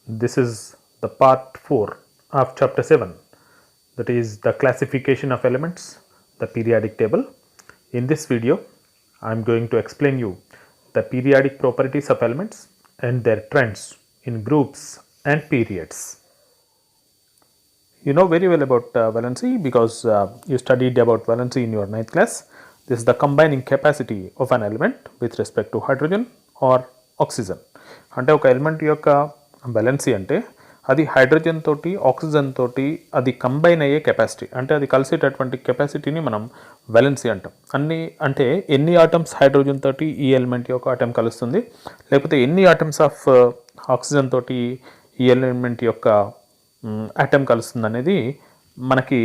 This is the part 4 of chapter 7, that is the classification of elements, the periodic table. In this video, I am going to explain you the periodic properties of elements and their trends in groups and periods. You know very well about valency because you studied about valency in your 9th class. This is the combining capacity of an element with respect to hydrogen or oxygen. అంటే ఒక element యొక్క valency అంటే అది hydrogen తోటి oxygen తోటి అది combine అయ్యే capacity, అంటే అది కలిసేటటువంటి కెపాసిటీని మనం valency అంటాం. అన్ని అంటే ఎన్ని ఆటమ్స్ హైడ్రోజన్ తోటి ఈ ఎలిమెంట్ యొక్క ఆటమ్ కలుస్తుంది, లేకపోతే ఎన్ని ఆటమ్స్ ఆఫ్ ఆక్సిజన్ తోటి ఈ ఎలిమెంట్ యొక్క ఆటమ్ కలుస్తుంది అనేది మనకి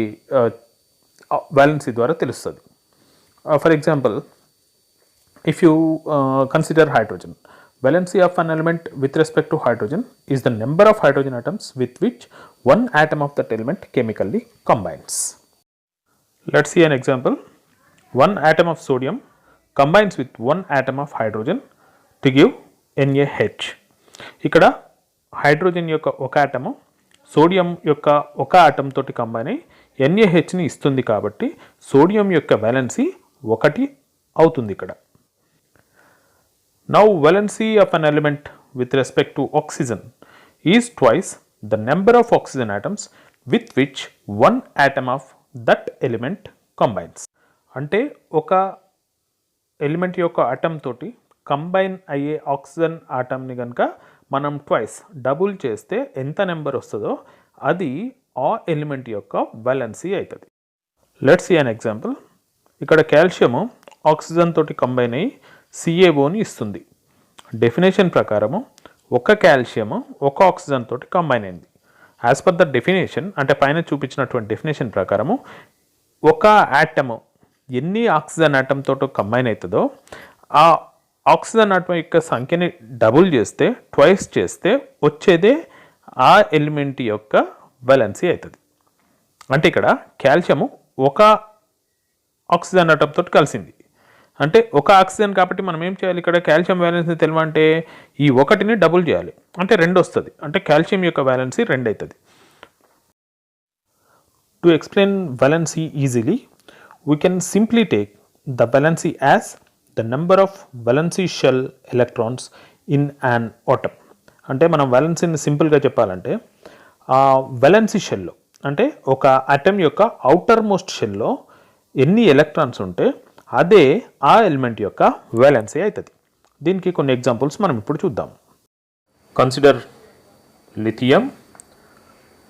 valency ద్వారా తెలుస్తుంది. For example, if you consider hydrogen, valency of an element with respect to hydrogen is the number of hydrogen atoms with which one atom of that element chemically combines. Let's see an example. One atom of sodium combines with one atom of hydrogen to give NaH. ఇక్కడ hydrogen యొక్క ఒక atom sodium యొక్క ఒక atom తోటి combine అయి NaHని ఇస్తుంది, కాబట్టి sodium యొక్క valency 1 అవుతుంది ఇక్కడ. Now valency of an element with respect to oxygen is twice the number of oxygen atoms with which one atom of that element combines. అంటే ఒక ఎలిమెంట్ యొక్క ఆటమ్ తోటి కంబైన్ అయ్యే ఆక్సిజన్ ఆటమ్ని కనుక మనం డబుల్ చేస్తే ఎంత నెంబర్ వస్తుందో అది ఆ ఎలిమెంట్ యొక్క valency అవుతుంది. Let's see an example. ఇక్కడ కాల్షియము ఆక్సిజన్ తోటి కంబైన్ అయ్యి CaOని ఇస్తుంది. డెఫినేషన్ ప్రకారము ఒక కాల్షియము ఒక ఆక్సిజన్ తోటి కంబైన్ అయింది. యాజ్ పర్ ద డెఫినేషన్, అంటే పైన చూపించినటువంటి డెఫినేషన్ ప్రకారము ఒక ఆటము ఎన్ని ఆక్సిజన్ ఆటమ్ తోటి కంబైన్ అవుతుందో ఆ ఆక్సిజన్ ఆటమ్ యొక్క సంఖ్యని డబుల్ చేస్తే ట్వైస్ చేస్తే వచ్చేదే ఆ ఎలిమెంట్ యొక్క valency అవుతుంది. అంటే ఇక్కడ కాల్షియము ఒక ఆక్సిజన్ ఆటమ్ తోటి కలిసింది, అంటే ఒక ఆక్సిజన్ కాబట్టి మనం ఏం చేయాలి, ఇక్కడ కాల్షియం valency తెలియాలంటే ఈ ఒకటిని డబుల్ చేయాలి, అంటే 2 వస్తుంది, అంటే కాల్షియం యొక్క valency 2 అవుతుంది. To explain valency easily we can simply take the valency as the number of valency shell electrons in an atom. అంటే మనం valencyని సింపుల్గా చెప్పాలంటే valency షెల్లో అంటే ఒక అటమ్ యొక్క అవుటర్ మోస్ట్ షెల్లో ఎన్ని ఎలక్ట్రాన్స్ ఉంటే అదే ఆ ఎలిమెంట్ యొక్క valency అవుతుంది. దీనికి కొన్ని ఎగ్జాంపుల్స్ మనం ఇప్పుడు చూద్దాం. Consider lithium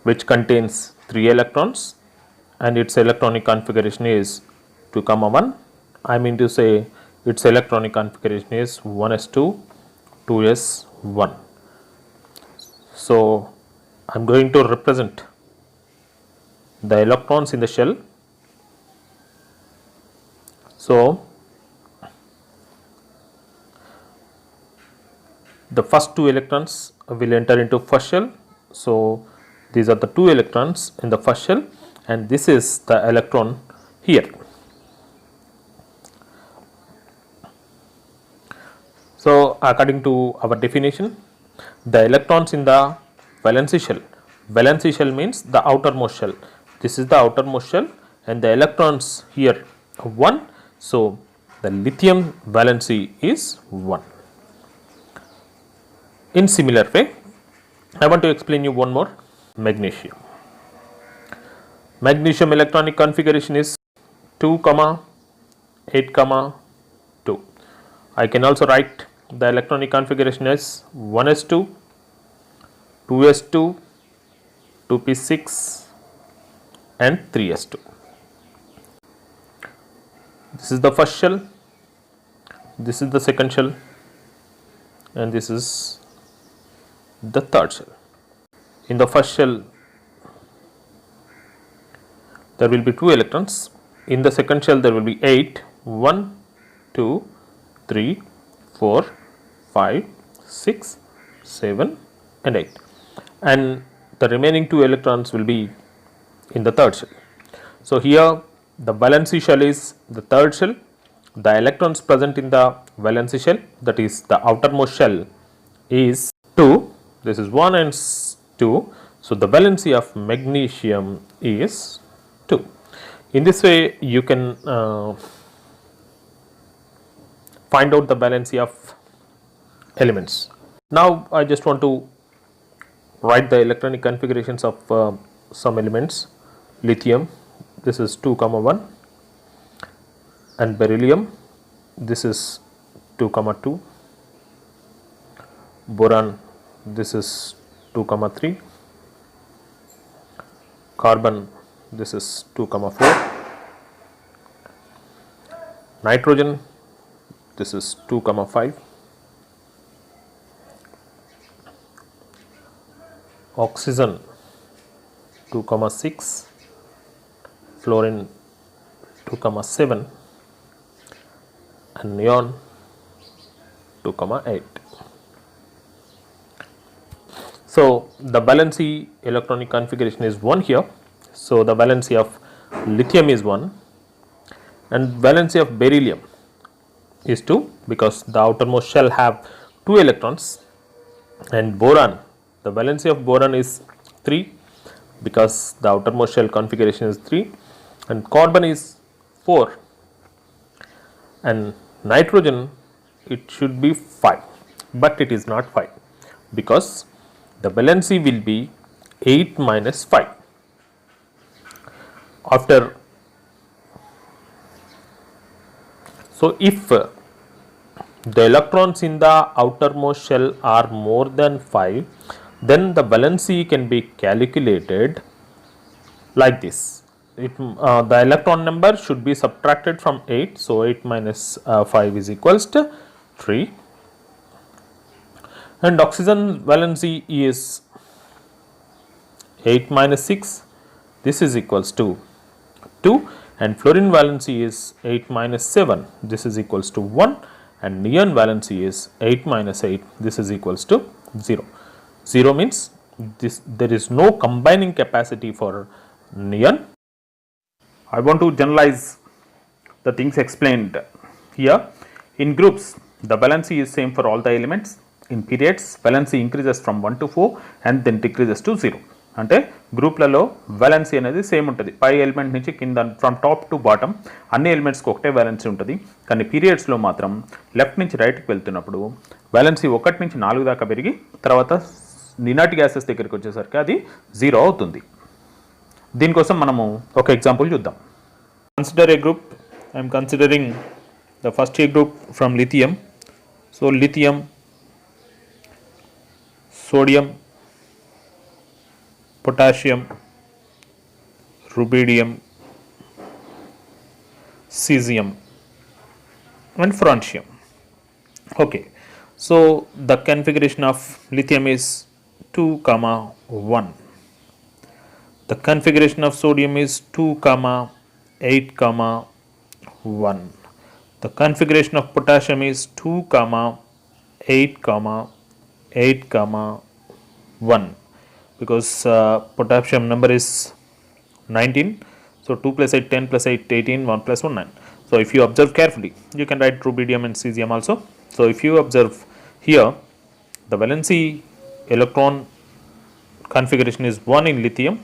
which contains 3 electrons and its electronic configuration is 2,1. I mean to say its electronic configuration is 1s2 2s1. So I am going to represent the electrons in the shell. So the first 2 electrons will enter into first shell. So these are the 2 electrons in the first shell and this is the electron here. So according to our definition, the electrons in the valency shell means the outermost shell. This is the outermost shell and the electrons here 1. So the lithium valency is 1. In similar way, I want to explain you one more. Magnesium. Magnesium electronic configuration is 2, 8, 2. I can also write the electronic configuration as 1s2 2s2 2p6 and 3s2. This is the first shell, this is the second shell and this is the third shell. In the first shell there will be 2 electrons, in the second shell there will be 8, 1 2 3 4 5 6 7 and 8, and the remaining 2 electrons will be in the third shell. So here the valency shell is the third shell. The electrons present in the valency shell, that is the outermost shell, is 2 this is 1 and 2. So the valency of magnesium is 2. In this way you can find out the valency of elements. Now I just want to write the electronic configurations of some elements. Lithium, this is 2 comma 1, and beryllium, this is 2 comma 2, boron, this is 2 comma 3, carbon, this is 2 comma 4, nitrogen, this is 2 comma 5, oxygen 2 comma 6, fluorine 2 comma 7, and neon 2 comma 8. So the valency electronic configuration is 1 here. So the valency of lithium is 1 and valency of beryllium is 2, because the outermost shell have 2 electrons, and boron, the valency of boron is 3 because the outermost shell configuration is 3, and carbon is 4, and nitrogen, it should be 5, but it is not 5 because the valency will be 8 minus 5. After, so if the electrons in the outermost shell are more than 5, then the valency can be calculated like this. The electron number should be subtracted from 8. So 8 minus 5 is equals to 3, and oxygen valency is 8 minus 6, this is equals to 2, and fluorine valency is 8 minus 7, this is equals to 1, and neon valency is 8 minus 8, this is equals to 0. 0 means there is no combining capacity for neon. I want to generalize the things explained here. In groups, the valency is same for all the elements. In periods, valency increases from 1 to 4 and then decreases to 0. అంటే గ్రూప్లలో valency అనేది same ఉంటుంది. పై element నుంచి కింద from top to bottom అన్ని ఎలిమెంట్స్కి ఒకటే valency ఉంటుంది. కానీ పీరియడ్స్లో మాత్రం లెఫ్ట్ నుంచి రైట్కి వెళ్తున్నప్పుడు వాలెన్సీ 1 నుంచి 4 దాకా పెరిగి తర్వాత ఇనర్ట్ గ్యాసెస్ దగ్గరికి వచ్చేసరికి అది 0 అవుతుంది. దీనికోసం మనము ఒక ఎగ్జాంపుల్ చూద్దాం. Consider A group. I'm considering the first A group from lithium. So lithium, sodium, potassium, rubidium, cesium and francium. Okay, so the configuration of lithium is 2 comma 1. The configuration of sodium is 2 comma 8 comma 1. The configuration of potassium is 2 comma 8 comma 8 comma 1, because potassium number is 19. So 2 plus 8 10 plus 8 18, 1 plus 1 9. So if you observe carefully, you can write rubidium and cesium also. So if you observe here, the valency electron configuration is 1 in lithium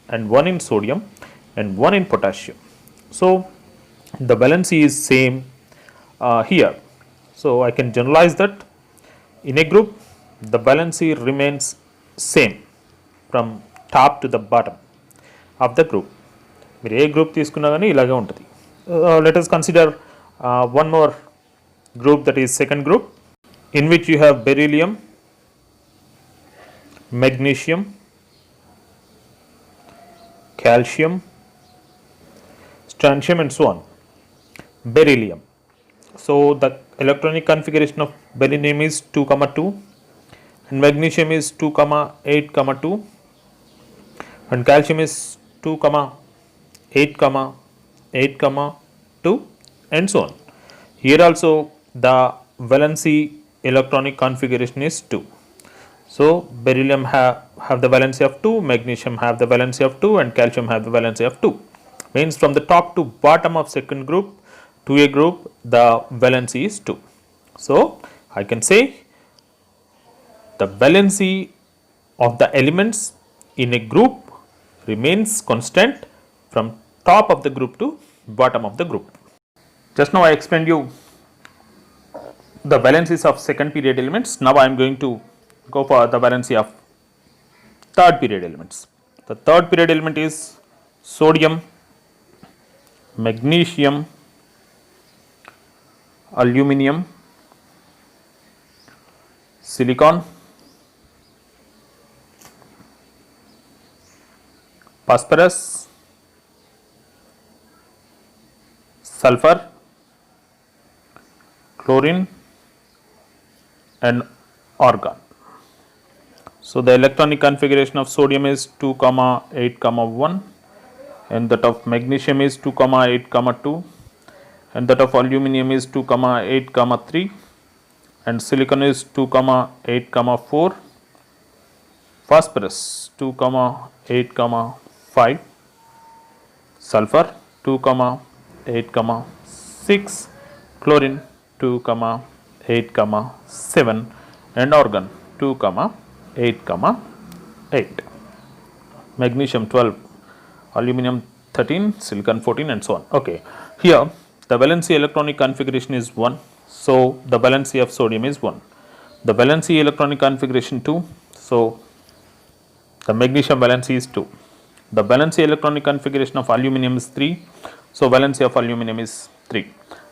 and 1 in sodium and 1 in potassium. So the valency is same here. So I can generalize that in a group the valency remains same from top to the bottom of the group. మీరు ఏ group తీసుకున్నా కానీ ఇలాగే ఉంటుంది. Let us consider one more group, that is second group, in which you have beryllium, magnesium, calcium, strontium and so on. Beryllium. So the electronic configuration of beryllium is 2 comma 2 and magnesium is 2 comma 8 comma 2 and calcium is 2 comma 8 comma 8 comma 2 and so on. Here also the valency electronic configuration is 2. So beryllium have the valency of 2, magnesium have the valency of 2 and calcium have the valency of 2. Means from the top to bottom of second group to a group the valency is 2. So I can say the valency of the elements in a group remains constant from top of the group to bottom of the group. Just now I explained you the valencies of second period elements. Now I am going to go for the valency of third period elements. The third period element is sodium, magnesium, aluminum, silicon, phosphorus, sulfur, chlorine and argon. So the electronic configuration of sodium is 2, 8, 1, and that of magnesium is 2, 8, 2, and that of aluminum is 2, 8, 3, and silicon is 2, 8, 4, phosphorus 2, 8, 5, sulfur 2, 8, 6, chlorine 2, 8, 7, and argon 2, 8, 8, magnesium 12, aluminum 13, silicon 14, and so on. Okay, here the valency electronic configuration is 1, so the valency of sodium is 1. The valency electronic configuration 2, so the magnesium valency is 2. The valency electronic configuration of aluminum is 3, so valency of aluminum is 3,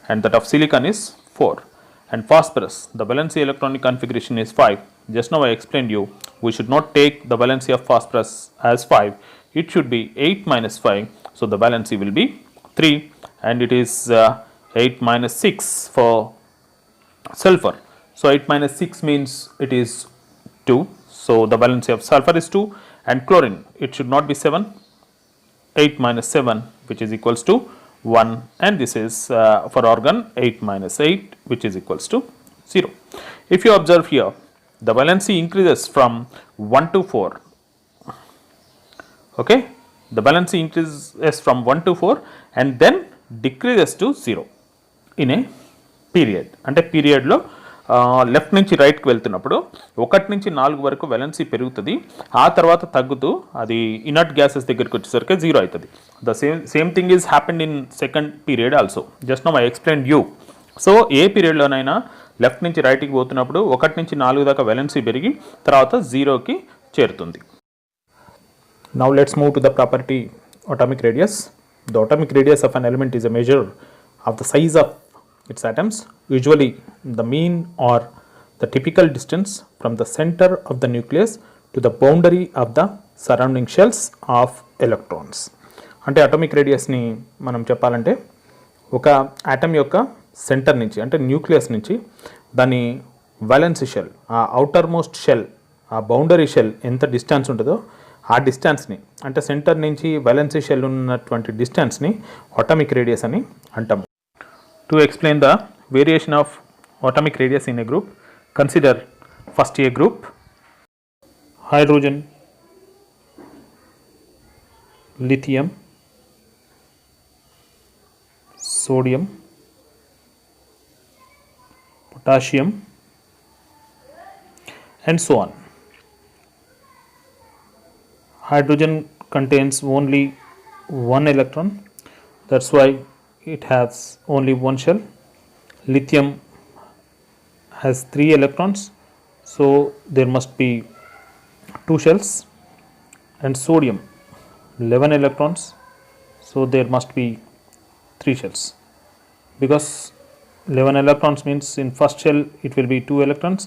and that of silicon is 4. And phosphorus, the valency electronic configuration is 5. Just now I explained you, we should not take the valency of phosphorus as 5, it should be 8 minus 5, so the valency will be 3, and it is 8 minus 6 for sulfur. So 8 minus 6 means it is 2, so the valency of sulfur is 2, and chlorine, it should not be 7, 8 minus 7 which is equals to 1, and this is for argon 8 minus 8 which is equals to 0. If you observe here, the valency increases from 1 to 4. Okay, the valency increases from 1 to 4 and then decreases to 0 in a period. అంటే పీరియడ్లో left నుంచి రైట్కి వెళ్తున్నప్పుడు 1 నుంచి 4 వరకు valency పెరుగుతుంది, ఆ తర్వాత తగ్గుతూ అది ఇనర్ట్ గ్యాసెస్ దగ్గరికి వచ్చేసరికి 0 అవుతుంది. The same thing is happened in second period also. Just now I explained you. So ఏ పీరియడ్లోనైనా లెఫ్ట్ నుంచి రైట్కి పోతున్నప్పుడు 1 నుంచి 4 దాకా వాలెన్సీ పెరిగి తర్వాత 0కి చేరుతుంది. Now let's move to the property atomic radius. The atomic radius of an element is a measure of the size of its atoms, usually the mean or the typical distance from the center of the nucleus to the boundary of the surrounding shells of electrons. అంటే atomic రేడియస్ని మనం చెప్పాలంటే ఒక atom యొక్క centre నుంచి అంటే nucleus నుంచి దాని valency shell, ఆ అవుటర్ మోస్ట్ షెల్, ఆ బౌండరీ షెల్ ఎంత డిస్టెన్స్ ఉంటుందో ఆ డిస్టెన్స్ని అంటే సెంటర్ నుంచి వాలెన్సీ షెల్ ఉన్నటువంటి డిస్టెన్స్ని అటామిక్ రేడియస్ అని అంటాము. To explain the variation of atomic radius in a group, consider first a group: hydrogen, lithium, sodium, potassium, and so on. Hydrogen contains only one electron, that's why it has only one shell. Lithium has 3 electrons, so there must be 2 shells. And sodium 11 electrons, so there must be 3 shells, because 11 electrons means in first shell it will be 2 electrons,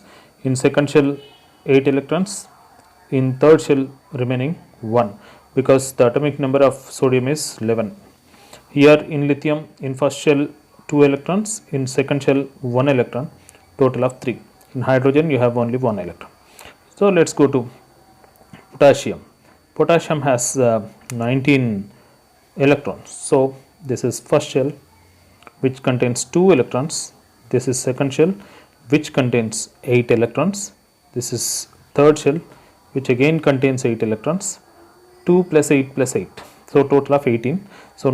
in second shell 8 electrons, in third shell remaining 1, because the atomic number of sodium is 11. Here in lithium, in first shell 2 electrons, in second shell 1 electron, total of 3. In hydrogen you have only 1 electron. So let's go to potassium. Potassium has 19 electrons. So this is first shell which contains 2 electrons. This is second shell which contains 8 electrons. This is third shell which again contains 8 electrons. 2 plus 8 plus 8. So total of 18. So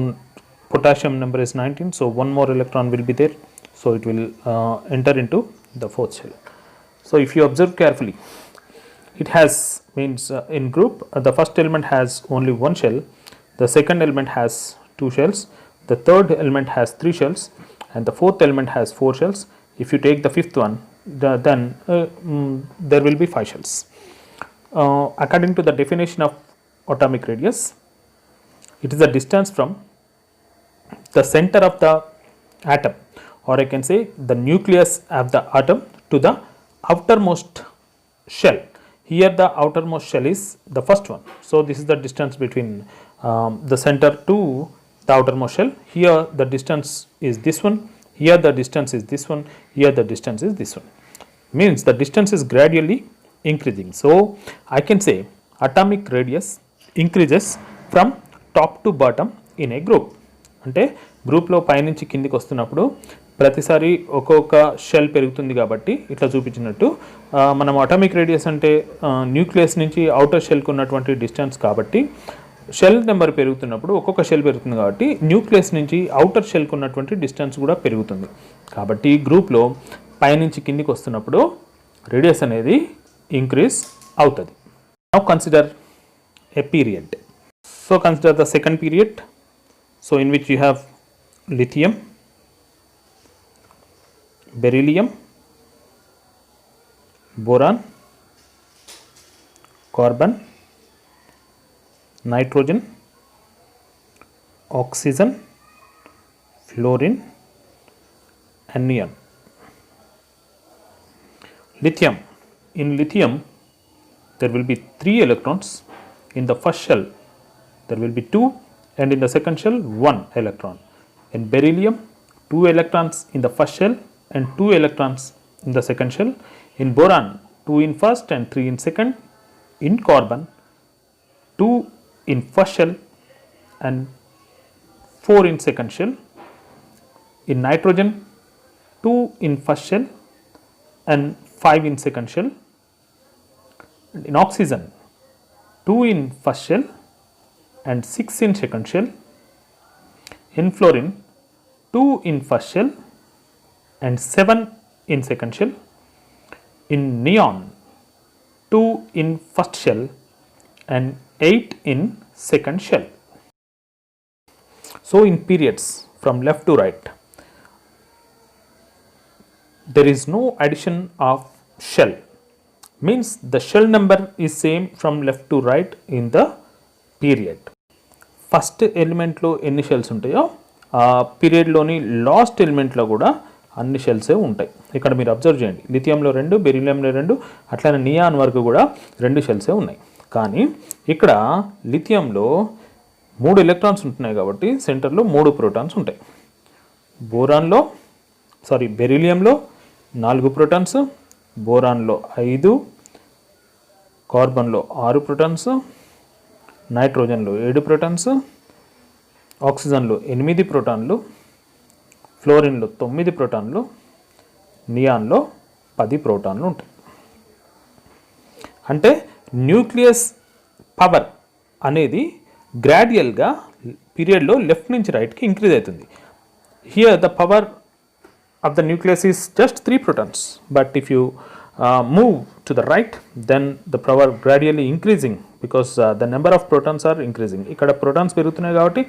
potassium number is 19, so one more electron will be there, so it will enter into the fourth shell. So if you observe carefully, it has means in group the first element has only one shell, the second element has two shells, the third element has three shells, and the fourth element has four shells. If you take the fifth one, then there will be five shells. According to the definition of atomic radius, it is the distance from the center of the atom, or I can say the nucleus of the atom, to the outermost shell. Here the outermost shell is the first one. So, this is the distance between the center to the outermost shell. Here the distance is this one, here the distance is this one, here the distance is this one. Means the distance is gradually increasing. So, I can say atomic radius increases from top to bottom in a group. అంటే గ్రూప్లో పైనుంచి కిందికి వస్తున్నప్పుడు ప్రతిసారి ఒక్కొక్క shell పెరుగుతుంది కాబట్టి ఇట్లా చూపించినట్టు మనం అటామిక్ రేడియస్ అంటే న్యూక్లియస్ నుంచి అవుటర్ షెల్కి ఉన్నటువంటి డిస్టెన్స్ కాబట్టి షెల్ నెంబర్ పెరుగుతున్నప్పుడు ఒక్కొక్క షెల్ పెరుగుతుంది కాబట్టి న్యూక్లియస్ నుంచి అవుటర్ షెల్కి ఉన్నటువంటి డిస్టెన్స్ కూడా పెరుగుతుంది. కాబట్టి గ్రూప్లో పైనుంచి కిందికి వస్తున్నప్పుడు రేడియస్ అనేది ఇంక్రీజ్ అవుతుంది. Now consider a period. So consider the second period. So, in which you have lithium, beryllium, boron, carbon, nitrogen, oxygen, fluorine and neon. Lithium. In lithium there will be 3 electrons. In the first shell there will be 2, and in the second shell 1 electron. In beryllium 2 electrons in the first shell and 2 electrons in the second shell. In boron 2 in first and 3 in second. In carbon 2 in first shell and 4 in second shell. In nitrogen 2 in first shell and 5 in second shell. In oxygen 2 in first shell and 6 in second shell. In fluorine 2 in first shell and 7 in second shell. In neon 2 in first shell and 8 in second shell. So, in periods from left to right there is no addition of shell, means the shell number is same from left to right in the period. First ఎలిమెంట్లో ఎన్ని shells ఉంటాయో ఆ పీరియడ్లోని last ఎలిమెంట్లో కూడా అన్ని షెల్సే ఉంటాయి. ఇక్కడ మీరు observe చేయండి, లిథియంలో 2, బెరిలియంలో 2, అట్లనే నియాన్ వరకు కూడా 2 షెల్సే ఉన్నాయి. కానీ ఇక్కడ లిథియంలో 3 ఎలక్ట్రాన్స్ ఉంటున్నాయి కాబట్టి సెంటర్లో 3 ప్రోటాన్స్ ఉంటాయి. బెరిలియంలో 4 ప్రోటాన్స్, బోరాన్లో 5, కార్బన్లో 6 ప్రోటాన్స్, నైట్రోజన్లో 7 ప్రోటాన్స్, ఆక్సిజన్లో 8 ప్రోటాన్లు, ఫ్లోరిన్లో 9 ప్రోటాన్లు, నియాన్లో 10 ప్రోటాన్లు ఉంటాయి. అంటే న్యూక్లియస్ పవర్ అనేది గ్రాడ్యువల్గా పీరియడ్లో లెఫ్ట్ నుంచి రైట్కి ఇంక్రీజ్ అవుతుంది. Here the power of the nucleus is just 3 protons, but if you move to the right then the power gradually increasing because the number of protons are increasing. ఇక్కడ protons పెరుగుతున్నాయి కాబట్టి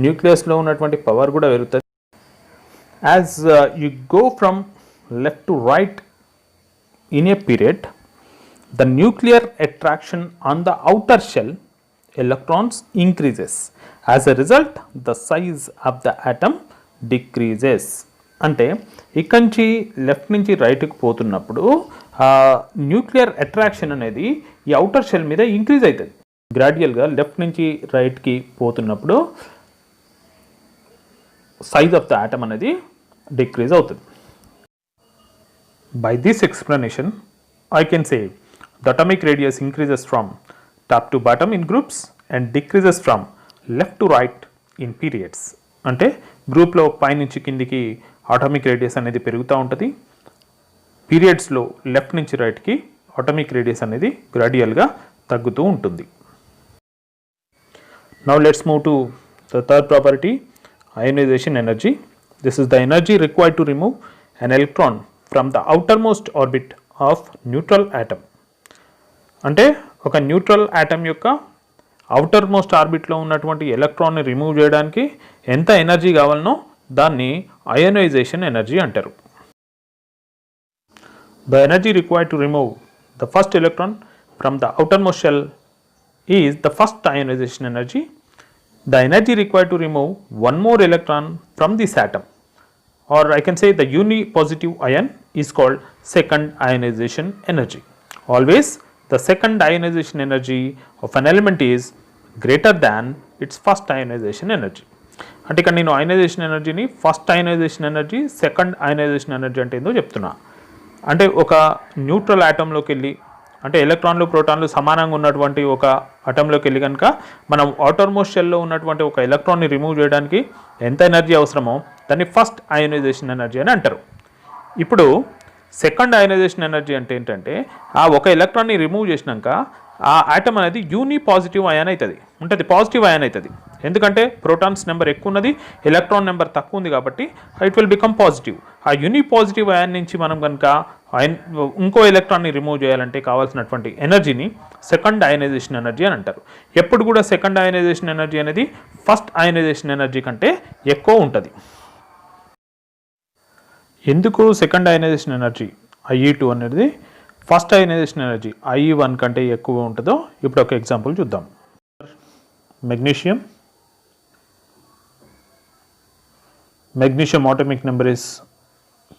nucleus లో ఉన్నటువంటి power కూడా పెరుగుతుంది. As you go from left to right in a period, the nuclear attraction on the outer shell electrons increases. As a result the size of the atom decreases. అంటే ఇక్కడి నుంచి left నుంచి రైట్కి పోతున్నప్పుడు న్యూక్లియర్ అట్రాక్షన్ అనేది ఈ outer shell మీద increase అవుతుంది. గ్రాడ్యువల్గా లెఫ్ట్ నుంచి రైట్కి పోతున్నప్పుడు సైజ్ ఆఫ్ ద ఆటమ్ అనేది డిక్రీజ్ అవుతుంది. By this explanation I can say the atomic radius increases from top to bottom in groups and decreases from left to right in periods. అంటే గ్రూప్లో పైనుంచి కిందికి అటామిక్ రేడియస్ అనేది పెరుగుతూ ఉంటుంది. పీరియడ్స్లో left నుంచి రైట్కి అటామిక్ రేడియస్ అనేది గ్రాడ్యువల్గా తగ్గుతూ ఉంటుంది. Now let's move to the third property, ionisation energy. This is the energy required to remove an electron from the outermost orbit of neutral atom. అంటే ఒక న్యూట్రల్ ఆటమ్ యొక్క అవుటర్ మోస్ట్ ఆర్బిట్లో ఉన్నటువంటి ఎలక్ట్రాన్ని remove చేయడానికి ఎంత ఎనర్జీ కావాలనో దాన్ని ionisation energy అంటారు. The energy required to remove the first electron from the outermost shell is the first ionization energy. The energy required to remove one more electron from this atom, or I can say the unipositive ion, is called second ionization energy. Always the second ionization energy of an element is greater than its first ionization energy. అంటే ఇక్కడ నేను ionisation ఎనర్జీని first ionisation energy, second ionisation energy అంటే ఏందో చెప్తున్నా. అంటే ఒక neutral ఆటంలోకి వెళ్ళి, అంటే ఎలక్ట్రాన్లు ప్రోటాన్లు సమానంగా ఉన్నటువంటి ఒక అటంలోకి వెళ్ళి కనుక మనం అవుటర్మోస్ట్ షెల్లో ఉన్నటువంటి ఒక ఎలక్ట్రాన్ని రిమూవ్ చేయడానికి ఎంత ఎనర్జీ అవసరమో దాన్ని ఫస్ట్ అయనైజేషన్ ఎనర్జీ అని అంటారు. ఇప్పుడు సెకండ్ అయనైజేషన్ ఎనర్జీ అంటే ఏంటంటే ఆ ఒక ఎలక్ట్రాన్ని రిమూవ్ చేసినాక ఆ ఆటమ్ అనేది యూనిపాజిటివ్ అయాన్ అవుతుంది, ఉంటుంది పాజిటివ్ అయాన్ అవుతుంది. ఎందుకంటే ప్రోటాన్స్ నెంబర్ ఎక్కువ ఉన్నది, ఎలక్ట్రాన్ నెంబర్ తక్కువ ఉంది కాబట్టి ఇట్ విల్ బికమ్ పాజిటివ్. ఆ యూనిపాజిటివ్ అయాన్ నుంచి మనం కనుక ఇంకో ఎలక్ట్రాన్ని రిమూవ్ చేయాలంటే కావాల్సినటువంటి ఎనర్జీని సెకండ్ అయనైజేషన్ ఎనర్జీ అని అంటారు. ఎప్పుడు కూడా సెకండ్ అయనైజేషన్ ఎనర్జీ అనేది ఫస్ట్ అయనైజేషన్ ఎనర్జీ కంటే ఎక్కువ ఉంటుంది. ఎందుకు సెకండ్ అయనైజేషన్ ఎనర్జీ IE2 అనేది ఫస్ట్ అయనైజేషన్ ఎనర్జీ IE1 కంటే ఎక్కువ ఉంటుందో ఇప్పుడు ఒక ఎగ్జాంపుల్ చూద్దాం. magnesium atomic number is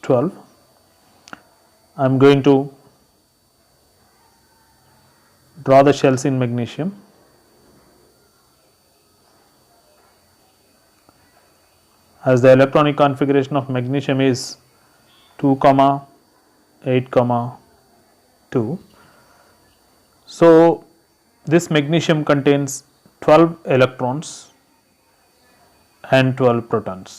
12. I am going to draw the shells in magnesium. As the electronic configuration of magnesium is 2, 8, 2. So this magnesium contains 12 electrons and 12 protons.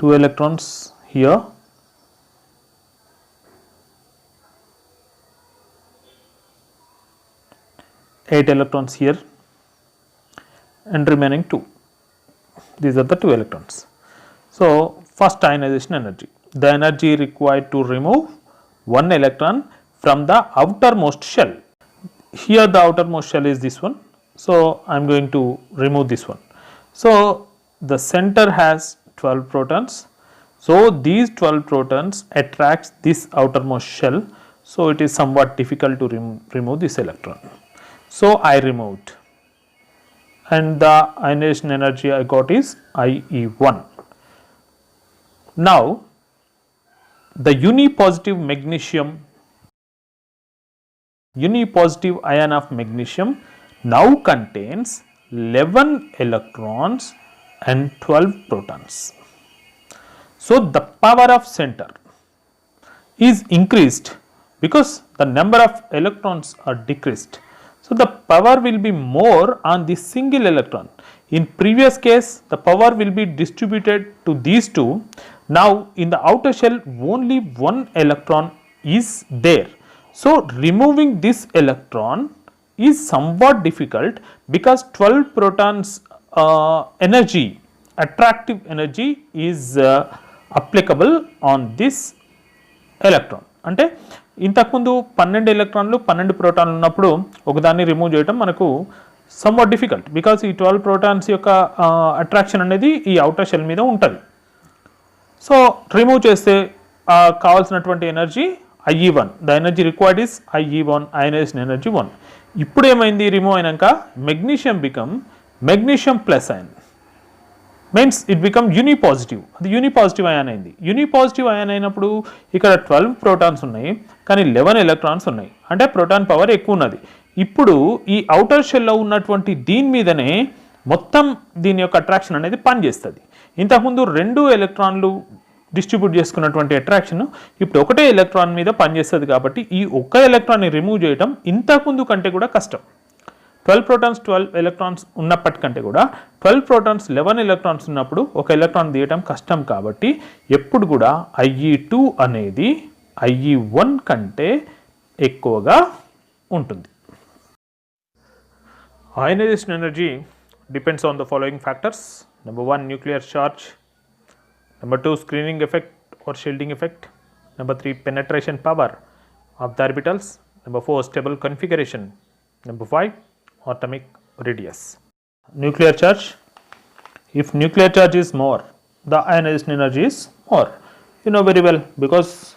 2 electrons here, eight electrons here, and remaining 2. These are the 2 electrons. So first ionization energy, the energy required to remove one electron from the outermost shell. Here the outermost shell is this one, so I am going to remove this one. So the center has 12 protons, so these 12 protons attracts this outermost shell, so it is somewhat difficult to remove this electron. So I removed, and the ionization energy I got is IE1. Now the unipositive ion of magnesium now contains 11 electrons and 12 protons. So the power of center is increased because the number of electrons are decreased. So the power will be more on this single electron. In previous case the power will be distributed to these two. Now in the outer shell only one electron is there. So removing this electron is somewhat difficult because 12 protons energy, attractive energy is applicable on this electron. అంటే ఇంతకుముందు 12 ఎలక్ట్రాన్లు 12 ప్రోటాన్లు ఉన్నప్పుడు ఒకదాన్ని remove చేయడం మనకు somewhat difficult because ఈ 12 protons యొక్క attraction అనేది ఈ అవుటర్ షెల్ మీద ఉంటుంది. సో రిమూవ్ చేస్తే కావాల్సినటువంటి energy IE1, the energy required is IE1, ionization energy 1. ఇప్పుడు ఏమైంది, రిమూవ్ అయినాక magnesium become magnesium plus ion, means it become unipositive. అది యూనిపాజిటివ్ అయాన్ అయింది. యూనిపాజిటివ్ అయాన్ అయినప్పుడు ఇక్కడ 12 ప్రోటాన్స్ ఉన్నాయి కానీ 11 ఎలక్ట్రాన్స్ ఉన్నాయి, అంటే ప్రోటాన్ పవర్ ఎక్కువ ఉన్నది. ఇప్పుడు ఈ అవుటర్ షెల్లో ఉన్నటువంటి దీని మీదనే మొత్తం దీని యొక్క అట్రాక్షన్ అనేది పనిచేస్తుంది. ఇంతకుముందు 2 ఎలక్ట్రాన్లు డిస్ట్రిబ్యూట్ చేసుకున్నటువంటి అట్రాక్షన్ ఇప్పుడు ఒకటే ఎలక్ట్రాన్ మీద పనిచేస్తుంది. కాబట్టి ఈ ఒక్క ఎలక్ట్రాన్ని రిమూవ్ చేయడం ఇంతకుముందు కంటే కూడా కష్టం. 12 ప్రోటాన్స్ 12 ఎలక్ట్రాన్స్ ఉన్నప్పటికంటే కూడా 12 ప్రోటాన్స్ 11 ఎలక్ట్రాన్స్ ఉన్నప్పుడు ఒక ఎలక్ట్రాన్ తీయడం కష్టం. కాబట్టి ఎప్పుడు కూడా IE2 అనేది IE1 కంటే ఎక్కువగా ఉంటుంది. Ionization energy depends on the following factors. Number 1, nuclear charge. Number 2, screening effect or shielding effect. Number 3, penetration power of the orbitals. Number 4, stable configuration. Number 5, atomic radius. Nuclear charge. If nuclear charge is more, the ionization energy is more. You know very well, because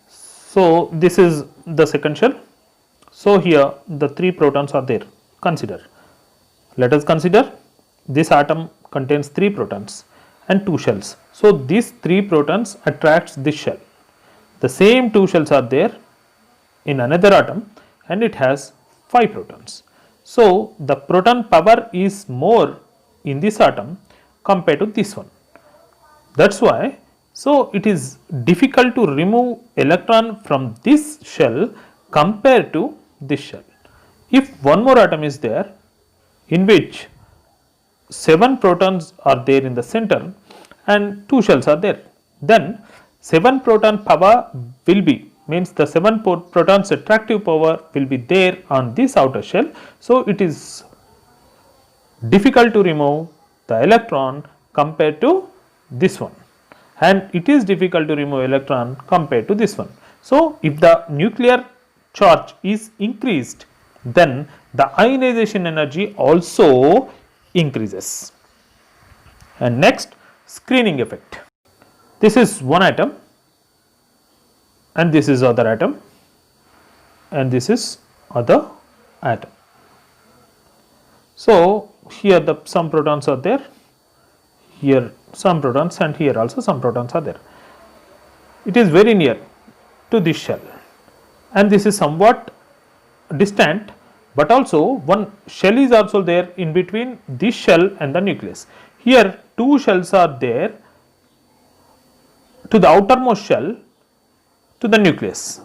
so this is the second shell. So here the 3 protons are there. Consider. Let us consider this atom contains 3 protons and 2 shells. So these 3 protons attracts this shell. The same 2 shells are there in another atom and it has 5 protons. So the proton power is more in this atom compared to this one. That's why, so it is difficult to remove electron from this shell compared to this shell. If one more atom is there in which 7 protons are there in the center and 2 shells are there, then 7 proton power will be, means the 7 protons attractive power will be there on this outer shell. So it is difficult to remove the electron compared to this one, and it is difficult to remove electron compared to this one. So if the nuclear charge is increased, then the ionization energy also increases. And next, screening effect. This is one atom and this is other atom and this is other atom. So here some protons are there, here some protons, and here also some protons are there. It is very near to this shell and this is somewhat distant, but also one shell is also there in between this shell and the nucleus. Here 2 shells are there to the outermost shell to the nucleus,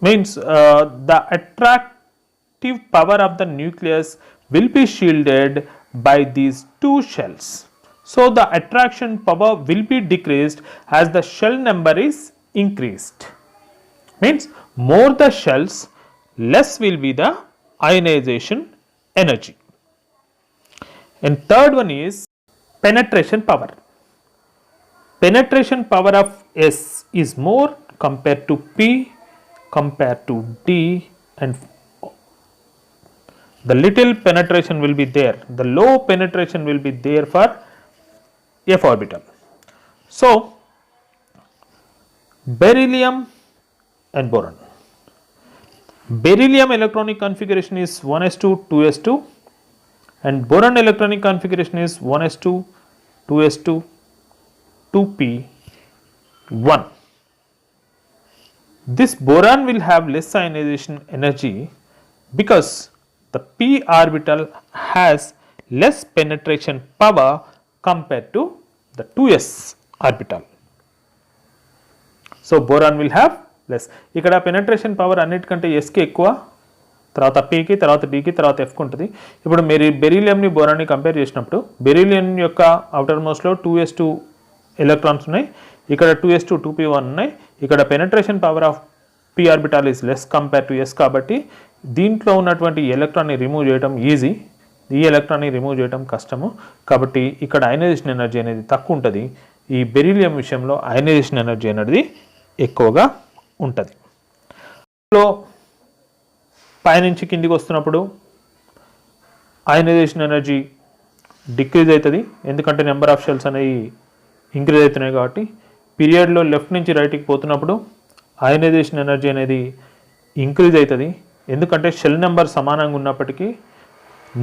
means the attractive power of the nucleus will be shielded by these 2 shells. So the attraction power will be decreased as the shell number is increased, means more the shells, less will be the ionization energy. And third one is penetration power. Penetration power of S is more compared to P, compared to D, and the little penetration will be there, the low penetration will be there for F orbital. So beryllium and boron. Beryllium electronic configuration is 1s2 2s2 and boron electronic configuration is 1s2 2s2 2p1. This boron will have less ionization energy because the p orbital has less penetration power compared to the 2s orbital. So boron will have less. ఇక్కడ penetration power అన్నిటికంటే S కి ఎక్కువ, తర్వాత P కి, తర్వాత D కి, తర్వాత F కి ఉంటుంది. ఇప్పుడు మీరు బెరీలియంని బోరాన్ని కంపేర్ చేసినప్పుడు బెరీలియం యొక్క అవుటర్ మోస్ట్లో 2s2 ఎలక్ట్రాన్స్ ఉన్నాయి, ఇక్కడ 2s2 2p1 ఉన్నాయి. ఇక్కడ penetration power of P orbital is less compare to S కాబట్టి దీంట్లో ఉన్నటువంటి ఎలక్ట్రాన్ని రిమూవ్ చేయడం ఈజీ, ఈ ఎలక్ట్రాన్ని రిమూవ్ చేయడం కష్టము. కాబట్టి ఇక్కడ అయనైజేషన్ ఎనర్జీ అనేది తక్కువ ఉంటుంది. ఈ బెరీలియం విషయంలో అయనైజేషన్ ఎనర్జీ అనేది ఎక్కువగా ఉంటుంది. పైనుంచి కిందికి వస్తున్నప్పుడు అయనైజేషన్ ఎనర్జీ డిక్రీజ్ అవుతుంది, ఎందుకంటే నెంబర్ ఆఫ్ షెల్స్ అనేవి ఇంక్రీజ్ అవుతున్నాయి కాబట్టి. పీరియడ్లో లెఫ్ట్ నుంచి రైట్కి పోతున్నప్పుడు అయనైజేషన్ ఎనర్జీ అనేది ఇంక్రీజ్ అవుతుంది, ఎందుకంటే షెల్ నెంబర్ సమానంగా ఉన్నప్పటికీ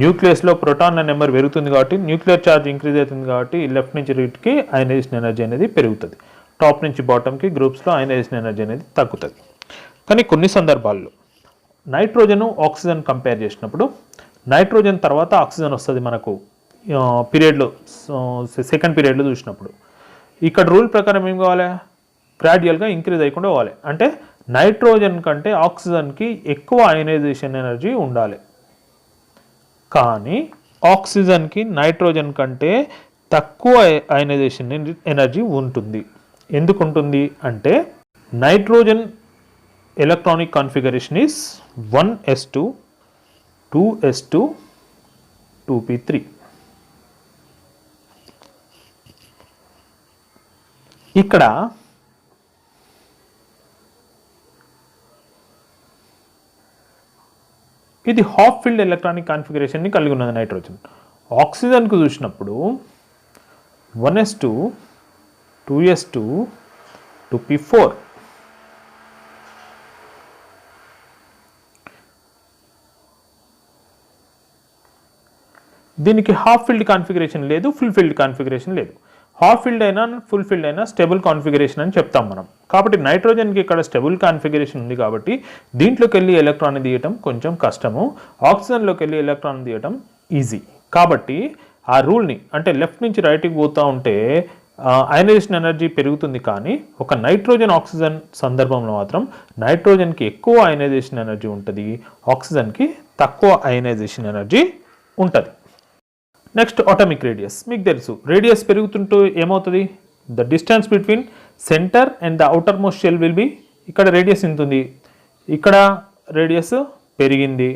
న్యూక్లియస్లో ప్రోటాన్ల నెంబర్ పెరుగుతుంది కాబట్టి, న్యూక్లియర్ ఛార్జ్ ఇంక్రీజ్ అవుతుంది కాబట్టి లెఫ్ట్ నుంచి రైట్కి అయనైజేషన్ ఎనర్జీ అనేది పెరుగుతుంది. టాప్ నుంచి బాటమ్కి గ్రూప్స్లో అయనైజేషన్ ఎనర్జీ అనేది తగ్గుతుంది. కానీ కొన్ని సందర్భాల్లో నైట్రోజన్ ఆక్సిజన్ కంపేర్ చేసినప్పుడు నైట్రోజన్ తర్వాత ఆక్సిజన్ వస్తుంది మనకు పీరియడ్లో, సెకండ్ పీరియడ్లో చూసినప్పుడు. ఇక్కడ రూల్ ప్రకారం ఏం కావాలి, గ్రాడ్యువల్గా ఇంక్రీజ్ అయ్యకుండా పోవాలి. అంటే నైట్రోజన్ కంటే ఆక్సిజన్కి ఎక్కువ అయనైజేషన్ ఎనర్జీ ఉండాలి, కానీ ఆక్సిజన్కి నైట్రోజన్ కంటే తక్కువ అయనైజేషన్ ఎనర్జీ ఉంటుంది. ఎందుకు ఉంటుంది అంటే nitrogen electronic configuration is 1s2 2s2 2p3. ఇక్కడ ఇది హాఫ్ ఫిల్డ్ ఎలక్ట్రానిక్ కాన్ఫిగరేషన్ని కలిగి ఉన్నది నైట్రోజన్. ఆక్సిజన్కు చూసినప్పుడు 1s2 2s2 2p4. దీనికి హాఫ్ ఫిల్డ్ కాన్ఫిగరేషన్ లేదు, ఫుల్ ఫిల్డ్ కాన్ఫిగరేషన్ లేదు. హాఫ్ ఫిల్డ్ అయినా ఫుల్ ఫిల్డ్ అయినా స్టేబుల్ కాన్ఫిగరేషన్ అని చెప్తాం మనం. కాబట్టి నైట్రోజన్కి ఇక్కడ స్టేబుల్ కాన్ఫిగరేషన్ ఉంది కాబట్టి దీంట్లోకి వెళ్ళి ఎలక్ట్రాన్ తీయటం కొంచెం కష్టము, ఆక్సిజన్లోకి వెళ్ళి ఎలక్ట్రాన్ తీయటం ఈజీ. కాబట్టి ఆ రూల్ని అంటే లెఫ్ట్ నుంచి రైట్కి పోతూ ఉంటే అయనైజేషన్ ఎనర్జీ పెరుగుతుంది, కానీ ఒక నైట్రోజన్ ఆక్సిజన్ సందర్భంలో మాత్రం నైట్రోజన్కి ఎక్కువ అయనైజేషన్ ఎనర్జీ ఉంటుంది, ఆక్సిజన్కి తక్కువ అయనైజేషన్ ఎనర్జీ ఉంటుంది. Next atomic radius. మీకు తెలుసు రేడియస్ పెరుగుతుంటూ ఏమవుతుంది, the distance between centre and the outer most shall will be, ఇక్కడ రేడియస్ ఎంత ఉంది, ఇక్కడ రేడియస్ పెరిగింది,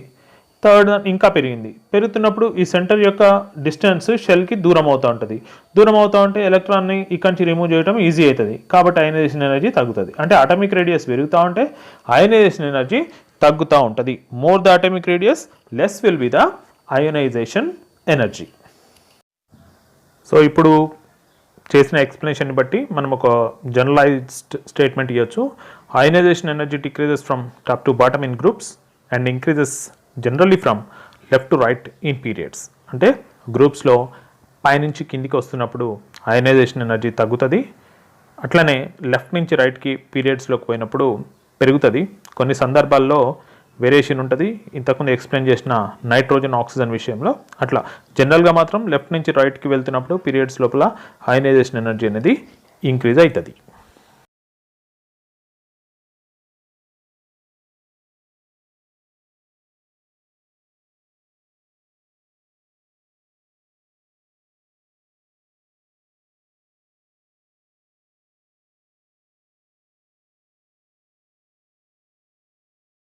థర్డ్ ఇంకా పెరిగింది. పెరుగుతున్నప్పుడు ఈ సెంటర్ యొక్క డిస్టెన్స్ షెల్కి దూరం అవుతూ ఉంటుంది. దూరం అవుతూ ఉంటే ఎలక్ట్రాన్ని ఇక్కడి నుంచి రిమూవ్ చేయడం ఈజీ అవుతుంది, కాబట్టి అయనైజేషన్ ఎనర్జీ తగ్గుతుంది. అంటే అటామిక్ రేడియస్ పెరుగుతూ ఉంటే అయనైజేషన్ ఎనర్జీ తగ్గుతూ ఉంటుంది. More the atomic radius less will be the ionisation energy. So ఇప్పుడు చేసిన ఎక్స్ప్లెనేషన్ని బట్టి మనం ఒక జనరలైజ్డ్ స్టేట్మెంట్ ఇవ్వచ్చు. Ionisation energy decreases from top to bottom in groups and increases generally from left to right in periods. అంటే గ్రూప్స్లో పైనుంచి కిందికి వస్తున్నప్పుడు అయనైజేషన్ ఎనర్జీ తగ్గుతుంది, అట్లనే లెఫ్ట్ నుంచి రైట్కి పీరియడ్స్లోకి పోయినప్పుడు పెరుగుతుంది. కొన్ని సందర్భాల్లో వేరియేషన్ ఉంటుంది, ఇంతకుముందు ఎక్స్ప్లెయిన్ చేసిన నైట్రోజన్ ఆక్సిజన్ విషయంలో. అట్లా జనరల్గా మాత్రం లెఫ్ట్ నుంచి రైట్కి వెళ్తున్నప్పుడు పీరియడ్స్ లోపల అయనైజేషన్ ఎనర్జీ అనేది ఇంక్రీజ్ అవుతుంది.